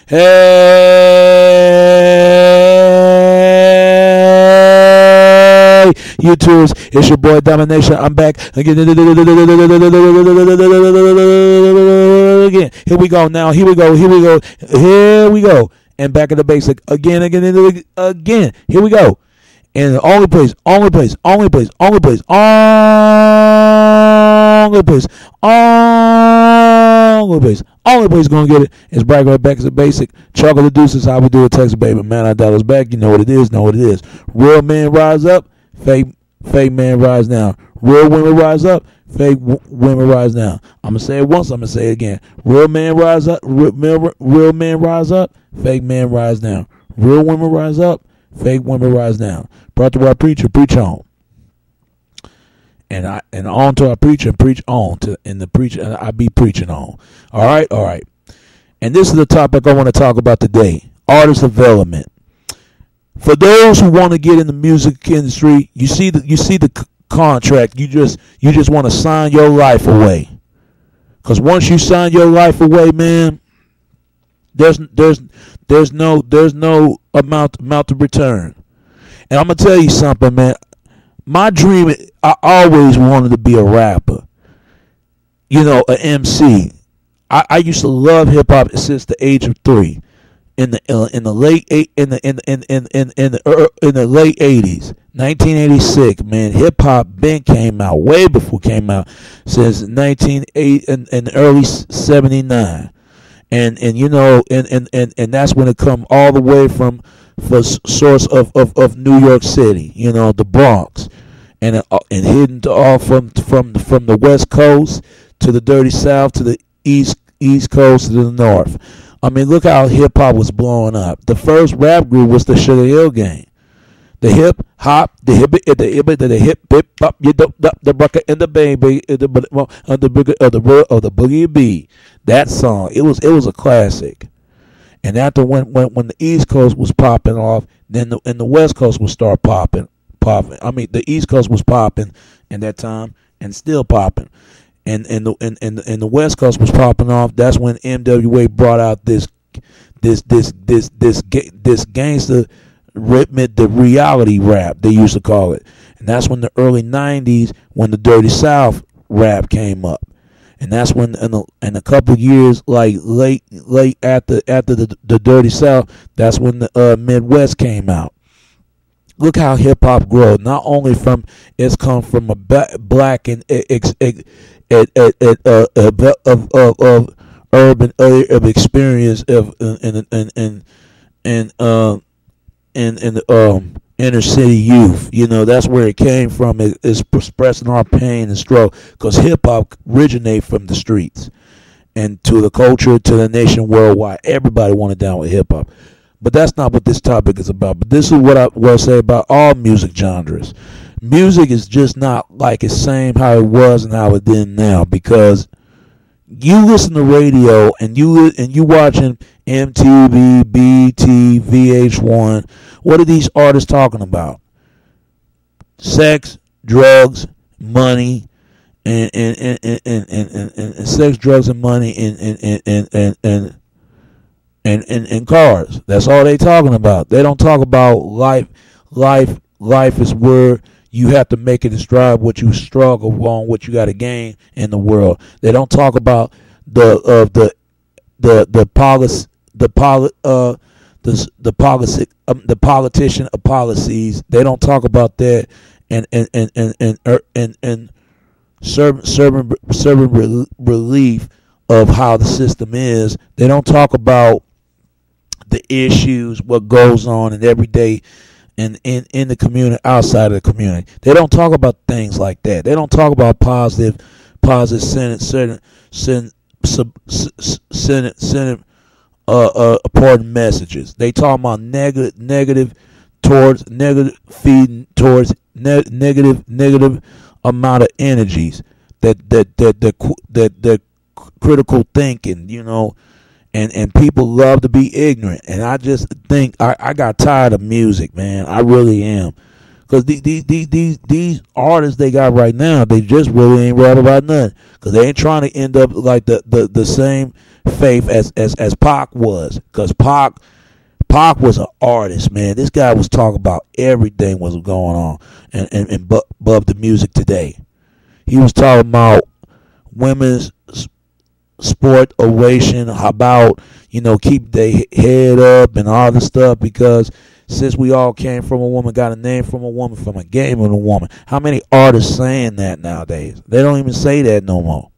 Hey, YouTubers, it's your boy Domination. I'm back again. Here we go now. Here we go. Here we go. Here we go. And back at the basic again. Here we go. And the only place gonna get it is Bragg right back as a basic. Chuckle the deuces, how we do it, Texas baby. Man, I dollars back. You know what it is, Real men rise up, fake men rise down. Real women rise up, fake women rise down. I'm gonna say it once, I'm gonna say it again. Real men rise up, real men rise up, fake men rise down. Real women rise up, fake women rise down. Brought to our preacher, preach on. And on to our preacher, preach on to, and the preacher I be preaching on. All right. And this is the topic I want to talk about today: artist development. For those who want to get in the music industry, you see the contract. You just want to sign your life away. Because once you sign your life away, man, there's no amount of return. And I'm gonna tell you something, man. My dream, I always wanted to be a rapper. You know, an MC. I used to love hip hop since the age of 3. In the late 80s, 1986, man, hip hop came out way before came out, since 1980 and early 79. And you know, and that's when it come all the way from source of New York City, you know, the Bronx, and hidden all from the West Coast to the dirty South to the East Coast to the North. I mean, look how hip hop was blowing up. The first rap group was the Sugar Hill Gang. The hip hop, the hip hop, you the bucket and the baby, the boogie beat. That song, it was a classic. And after when the East Coast was popping off, then the West Coast would start popping. I mean, the East Coast was popping in that time and still popping. And the West Coast was popping off. That's when NWA brought out this gangster rhythmic, the reality rap they used to call it. And that's when the early 90s, when the Dirty South rap came up. And that's when in a couple years, like late after the Dirty South, that's when the Midwest came out. Look how hip hop grew. Not only from it's come from a black and urban experience of inner city youth. You know, that's where it came from. It's expressing our pain and struggle, because hip hop originated from the streets and to the culture, to the nation worldwide. Everybody wanted down with hip hop. But that's not what this topic is about. But this is what I will say about all music genres. Music is just not like it's same how it was and how it is now, because you listen to radio and you watching MTV, BT, VH1. What are these artists talking about? Sex, drugs, money, and sex, drugs, and money, and cars. That's all they talking about. They don't talk about life. Life is where you have to make it and strive what you struggle on, what you got to gain in the world. They don't talk about the politician of policies. They don't talk about that and serving relief of how the system is. They don't talk about the issues, what goes on in every day and in the community, outside of the community. They don't talk about things like that. They don't talk about positive important messages. They talk about negative feeding towards negative amount of energies that critical thinking, you know. And people love to be ignorant. And I just think I got tired of music, man. I really am. Because these artists they got right now, they just really ain't rap about nothing. Because they ain't trying to end up like the same faith as Pac was, because Pac was an artist, man. This guy was talking about everything was going on and above the music today. He was talking about women's sport ovation, about, keep their head up and all this stuff, because since we all came from a woman, got a name from a woman, from a game of a woman. How many artists saying that nowadays? They don't even say that no more.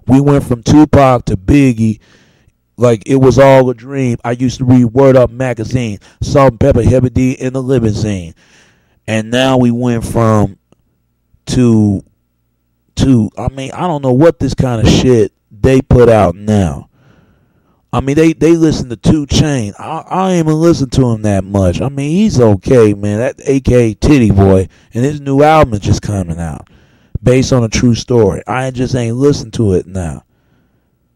We went from Tupac to Biggie like it was all a dream. I used to read Word Up magazine, Salt and Pepper, Heavy D in the Limousine. And now we went from to I don't know what this kind of shit they put out now. They listen to 2 Chainz. I ain't even listen to him that much. He's okay, man. That AK Titty Boy, and his new album is just coming out, based on a true story. I just ain't listen to it now.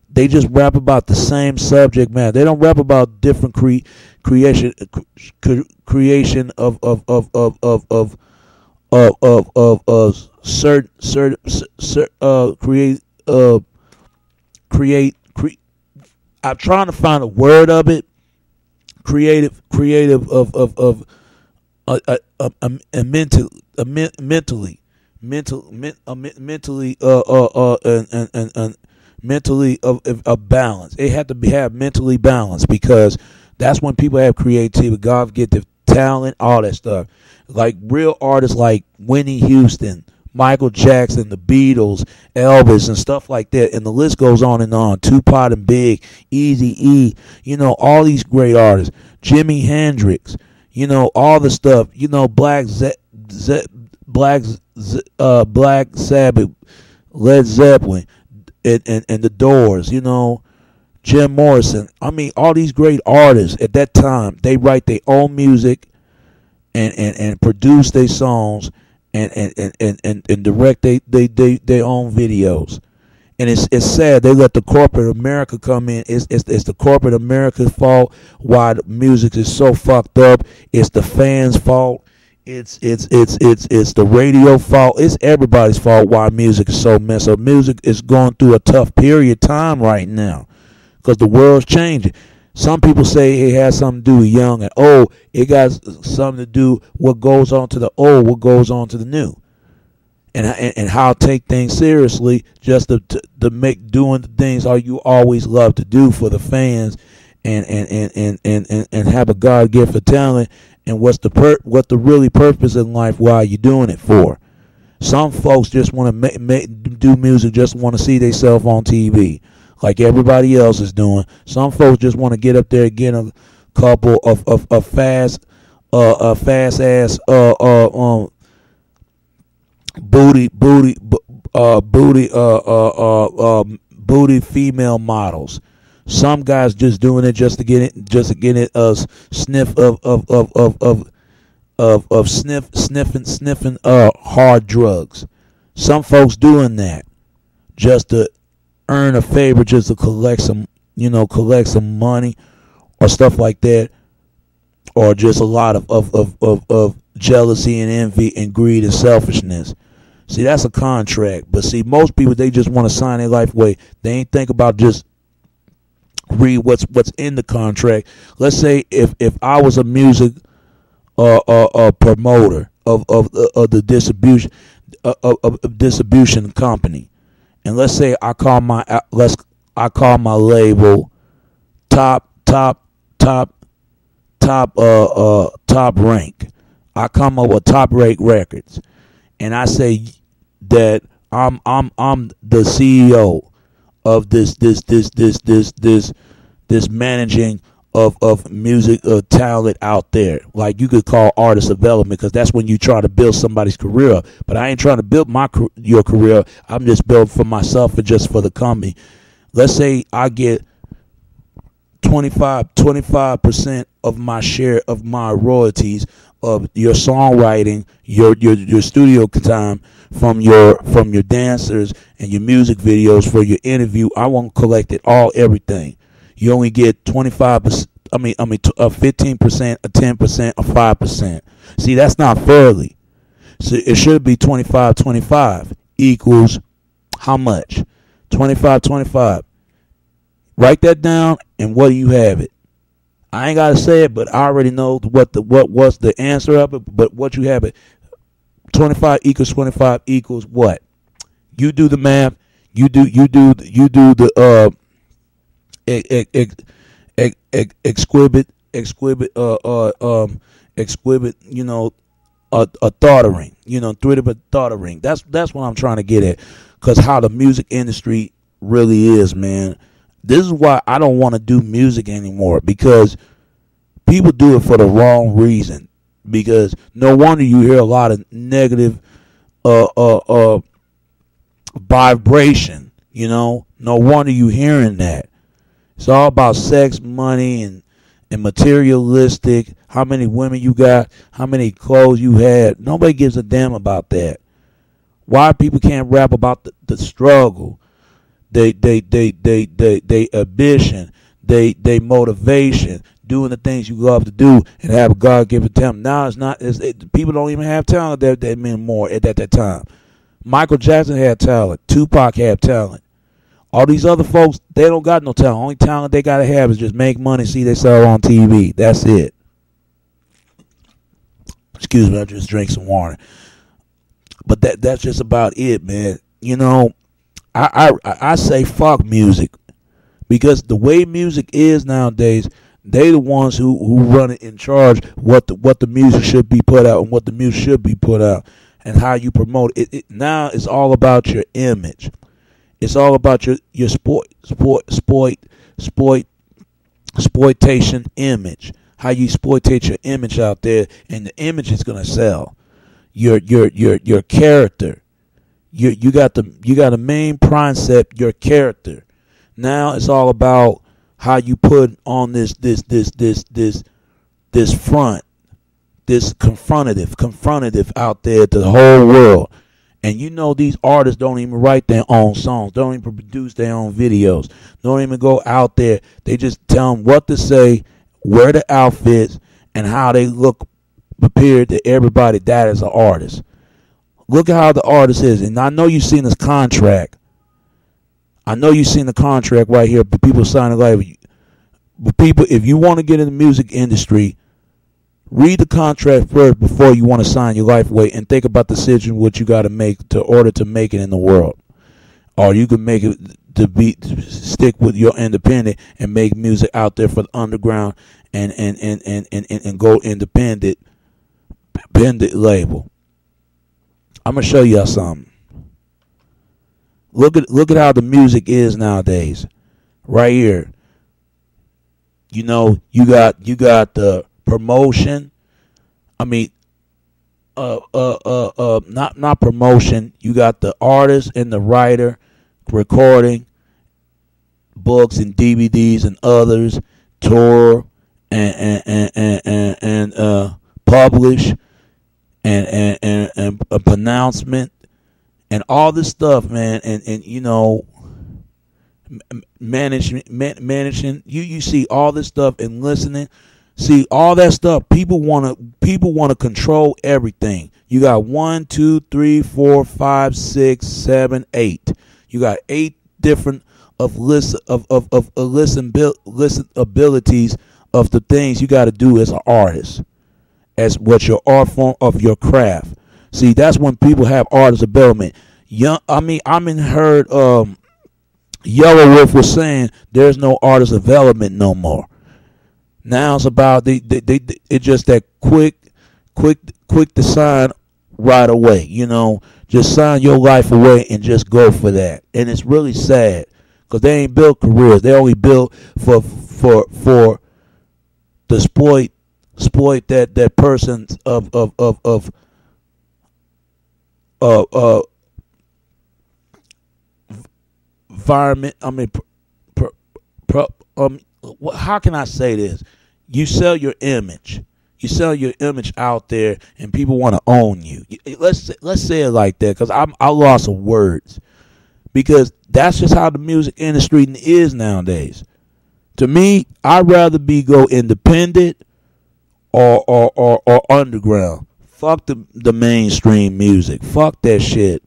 They just rap about the same subject matter. They don't rap about different creation of create. I'm trying to find a word of it. Creative of mentally mentally of balance. It had to have mentally balanced, because that's when people have creativity, God get the talent, all that stuff. Like real artists like Whitney Houston, Michael Jackson, the Beatles, Elvis, and stuff like that, and the list goes on and on. Tupac and Big, Eazy-E, all these great artists. Jimi Hendrix, all the stuff. Black Sabbath, Led Zeppelin, and the Doors. Jim Morrison. All these great artists at that time, they write their own music and produce their songs. And direct their own videos. And it's sad they let the corporate America come in. It's the corporate America's fault why the music is so fucked up. It's the fans' fault. It's the radio fault. It's everybody's fault why music is so messed up. Music is going through a tough period of time right now, because the world's changing. Some people say it has something to do with young and old. It got something to do what goes on to the old, what goes on to the new, and how to take things seriously, just to make doing the things you always love to do for the fans, and have a God gift for talent, and what the really purpose in life, why you doing it for. Some folks just want to do music, just want to see themselves on TV, like everybody else is doing. Some folks just want to get up there and get a couple of fast ass booty female models. Some guys just doing it just to get it a sniff of sniffing hard drugs. Some folks doing that just to earn a favor, just to collect some money or stuff like that, or just a lot of jealousy and envy and greed and selfishness. See, that's a contract. But see, most people, they just want to sign their life away. They ain't think about just read what's in the contract. Let's say if I was a music promoter of the distribution company, and let's say I call my label top rank. I come up with Top Rank Records, and I say that I'm the CEO of this managing of music talent out there. Like, you could call artist development, because that's when you try to build somebody's career. But I ain't trying to build your career. I'm just building for myself and just for the company. Let's say I get 25% of my share of my royalties of your songwriting, your studio time, from your dancers and your music videos, for your interview. I won't collect it all, everything. You only get 25%. 15%, a 10%, a 5%. See, that's not fairly. So it should be 25 equals how much? 25. Write that down, and what do you have it? I ain't gotta say it, but I already know what was the answer of it. But what you have it, 25 equals 25 equals what? You do the math. You do the exquisite, a thoughtering, three-dimensional thoughtering. That's what I'm trying to get at, because how the music industry really is, man. This is why I don't want to do music anymore, because people do it for the wrong reason. Because no wonder you hear a lot of negative vibration. No wonder you hearing that. It's all about sex, money, and materialistic. How many women you got? How many clothes you had? Nobody gives a damn about that. Why people can't rap about the struggle, they ambition, they motivation, doing the things you love to do, and have a God-given talent. Now it's not. People don't even have talent that anymore at that time. Michael Jackson had talent. Tupac had talent. All these other folks, they don't got no talent. Only talent they gotta have is just make money, see they sell on TV. That's it. Excuse me, I just drank some water. But that's just about it, man. I say fuck music, because the way music is nowadays, they the ones who run it in charge. What the music should be put out, and what the music should be put out, and how you promote it. Now it's all about your image. It's all about your exploitation image. How you exploitate your image out there, and the image is gonna sell. Your character. You got a main concept, your character. Now it's all about how you put on this front, this confrontative out there to the whole world. And these artists don't even write their own songs, don't even produce their own videos, don't even go out there. They just tell them what to say, wear the outfits, and how they look prepared to everybody. That is an artist. Look at how the artist is. And I know you've seen this contract. I know you've seen the contract right here, but people signing life. But people, if you want to get in the music industry, read the contract first before you want to sign your life away, and think about the decision what you got to make to order to make it in the world. Or you can make it to stick with your independent and make music out there for the underground and go independent label. I'm gonna show y'all something. Look at how the music is nowadays. Right here. You got the promotion. I mean, not promotion. You got the artist and the writer recording books and DVDs and others, tour and publish and a pronouncement and all this stuff, man, and managing. You see all this stuff and listening. See all that stuff. People wanna control everything. You got 1, 2, 3, 4, 5, 6, 7, 8. You got 8 different listen abilities of the things you got to do as an artist, as what your art form of your craft. See, that's when people have artist development. Heard Yellow Wolf was saying there's no artist development no more. Now it's about it's just that quick to sign right away. Just sign your life away and just go for that. And it's really sad, because they ain't built careers. They only built for to exploit that person's of environment. How can I say this? You sell your image. You sell your image out there, and people want to own you. Let's say it like that, because I lost some words, because that's just how the music industry is nowadays. To me, I'd rather go independent or underground. Fuck the mainstream music. Fuck that shit,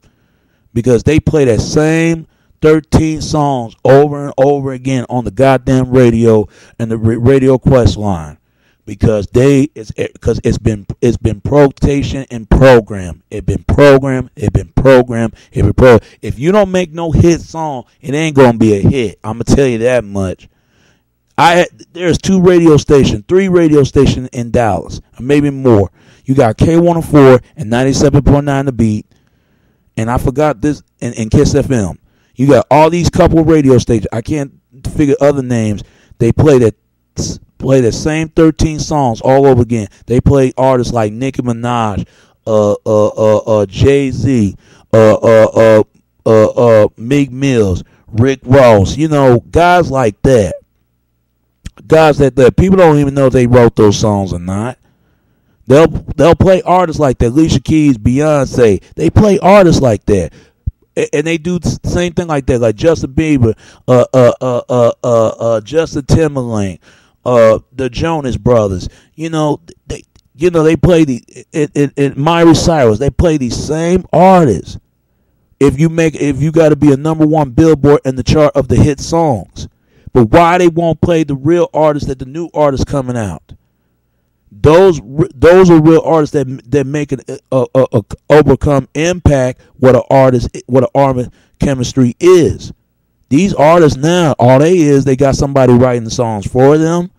because they play that same 13 songs over and over again on the goddamn radio and the Radio Quest line because it's been rotation and program. It's been programmed. If you don't make no hit song, it ain't gonna be a hit. I'm gonna tell you that much. There's 3 radio stations in Dallas, or maybe more. You got K104 and 97.9 The Beat, and I forgot this, and Kiss FM. You got all these couple radio stations. I can't figure other names. They play the same 13 songs all over again. They play artists like Nicki Minaj, Jay-Z, Meek Mills, Rick Ross. You know, guys like that. Guys that people don't even know if they wrote those songs or not. They'll play artists like that. Alicia Keys, Beyonce. They play artists like that, and they do the same thing like that. Like Justin Bieber, Justin Timberlake, the Jonas Brothers. You know they play Miley Cyrus. They play these same artists. If you got to be a #1 Billboard in the chart of the hit songs. But why they won't play the real artists, that the new artists coming out? Those are real artists that make it overcome impact what an artist chemistry is. These artists now, all they got somebody writing the songs for them,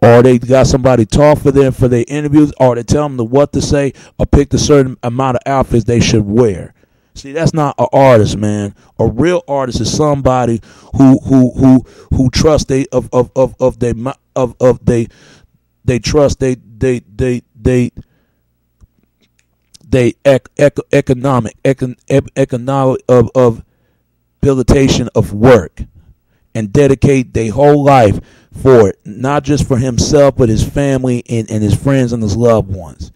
or they got somebody talk for them for their interviews, or they tell them what to say, or pick the certain amount of outfits they should wear. See, that's not an artist, man. A real artist is somebody who trusts they trust economic of habilitation of work and dedicate their whole life for it, not just for himself but his family and his friends and his loved ones.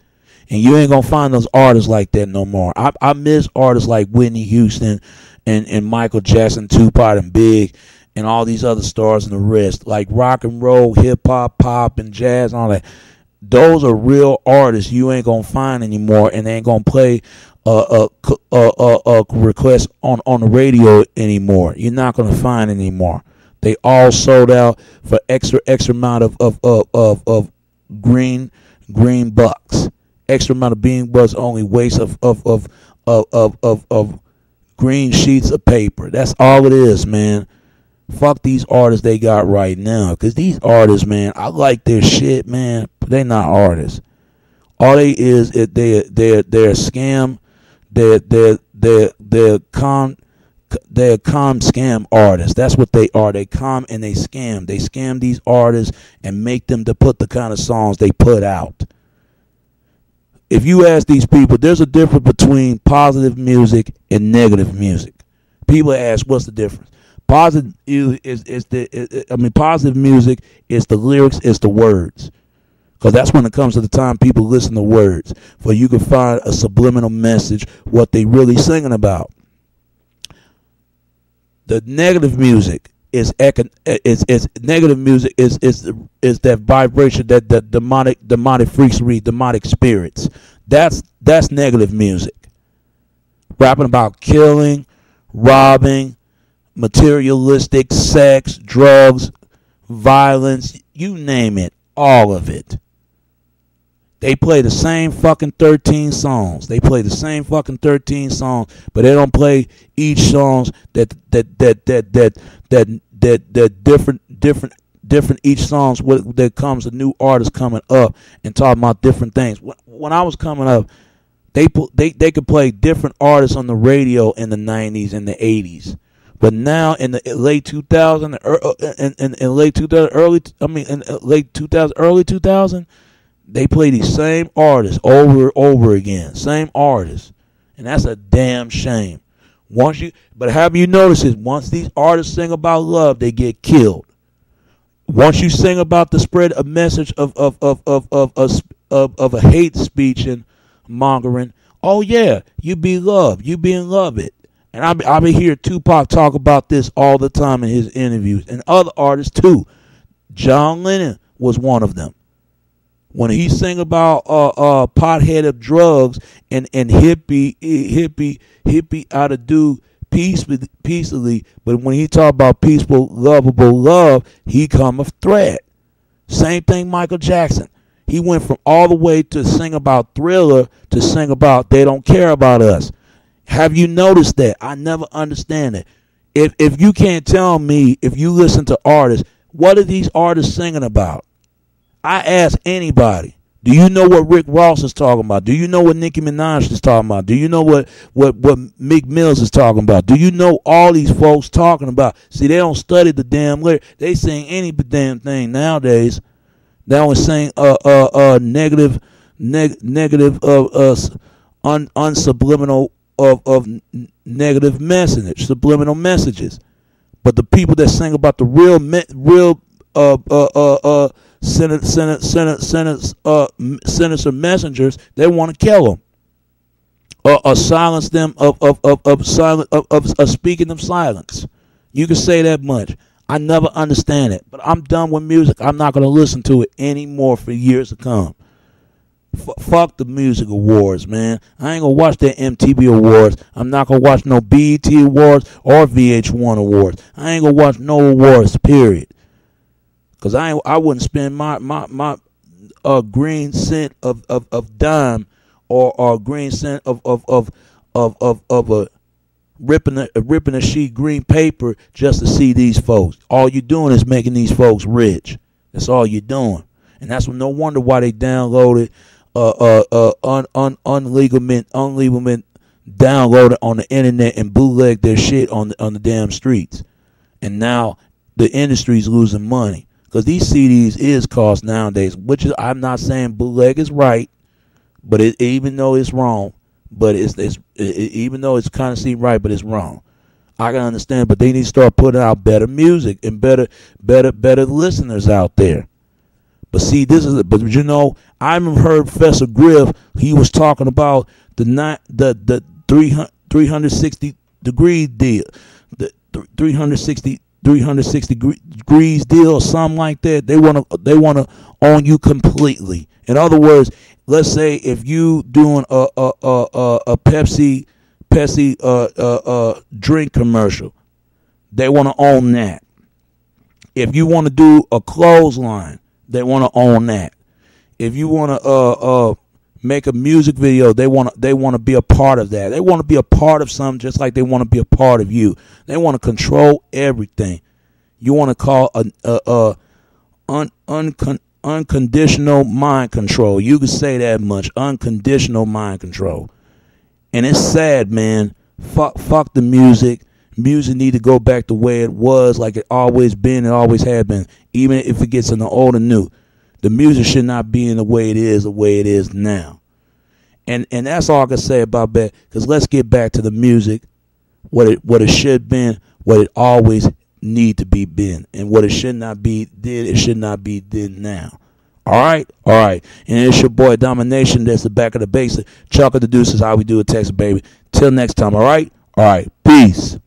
And you ain't gonna find those artists like that no more. I miss artists like Whitney Houston and Michael Jackson, Tupac and Big, and all these other stars and the rest. Like rock and roll, hip hop, pop, and jazz, and all that. Those are real artists you ain't gonna find anymore, and they ain't gonna play a request on the radio anymore. You're not gonna find anymore. They all sold out for extra amount of green bucks. Extra amount of bean was only waste of green sheets of paper. That's all it is, man. Fuck these artists they got right now, because these artists, man, I like their shit, man, but they not artists. All they is they're a scam. They're con scam artists. That's what they are. They con and they scam. They scam these artists and make them to put the kind of songs they put out. If you ask these people, there's a difference between positive music and negative music. People ask, what's the difference? Positive positive music is the lyrics, is the words. Because that's when it comes to the time people listen to words. For you can find a subliminal message, what they really singing about. The negative music is negative music is that vibration, that demonic freakery, demonic spirits. That's negative music. Rapping about killing, robbing, materialistic, sex, drugs, violence, you name it, all of it. They play the same fucking 13 songs. But they don't play each songs that different each songs. There comes a new artist coming up and talking about different things. When I was coming up, they could play different artists on the radio in the 90s and the 80s. But now in the late 2000, early 2000, they play these same artists over and over again. Same artists. And that's a damn shame. But have you noticed it? Once these artists sing about love, they get killed. Once you sing about the spread a message of a hate speech and mongering, oh yeah, you be loved. You being loved. And I be hear Tupac talk about this all the time in his interviews, and other artists too. John Lennon was one of them. When he sang about pothead of drugs and hippie ought to do peacefully, but when he talk about peaceful, lovable love, he come a threat. Same thing Michael Jackson. He went from all the way to sing about Thriller to sing about they don't care about us. Have you noticed that? I never understand it. If you can't tell me, if you listen to artists, what are these artists singing about? I ask anybody. Do you know what Rick Ross is talking about? Do you know what Nicki Minaj is talking about? Do you know what Meek Mills is talking about? Do you know all these folks talking about? See, they don't study the damn lyric. They sing any damn thing nowadays. They only sing negative unsubliminal of negative message, subliminal messages. But the people that sing about the real sinister messengers, they want to kill them or silence them of speaking of silence. You can say that much. I never understand it, but I'm done with music. I'm not going to listen to it anymore for years to come. Fuck the music awards, man. I ain't going to watch that MTV awards. I'm not going to watch no BET awards or VH1 awards. I ain't going to watch no awards, period. Because I wouldn't spend my green cent of dime or green cent of a ripping a sheet green paper just to see these folks. All you're doing is making these folks rich. That's all you're doing, and that's no wonder why they downloaded unlegalment downloaded on the internet and bootleg their shit on the damn streets, and now the industry's losing money because these CDs is cost nowadays. Which is, I'm not saying bootleg is right, but even though it's wrong. But even though it's kind of seem right, but it's wrong. I can understand, but they need to start putting out better music and better listeners out there. But see, but you know, I even heard Professor Griff. He was talking about the 360 degree deal, the 360 degrees deal, or something like that. They want to own you completely. In other words, let's say if you doing a Pepsi drink commercial, they want to own that. If you want to do a clothesline, they want to own that. If you want to make a music video, they want to be a part of that. They want to be a part of something just like they want to be a part of you. They want to control everything. You want to call unconditional mind control. You can say that much. Unconditional mind control. And it's sad, man. Fuck the music. Music need to go back the way it was, like it always been and always had been. Even if it gets in the old and new. The music should not be in the way it is now. And that's all I can say about that. Because let's get back to the music. What it should been, what it always need to be been, and what it should not be did, it should not be did now. All right. And it's your boy Domination. That's the back of the basic. Chuck of the Deuces, how we do it, Texas, baby. Till next time. All right. Peace.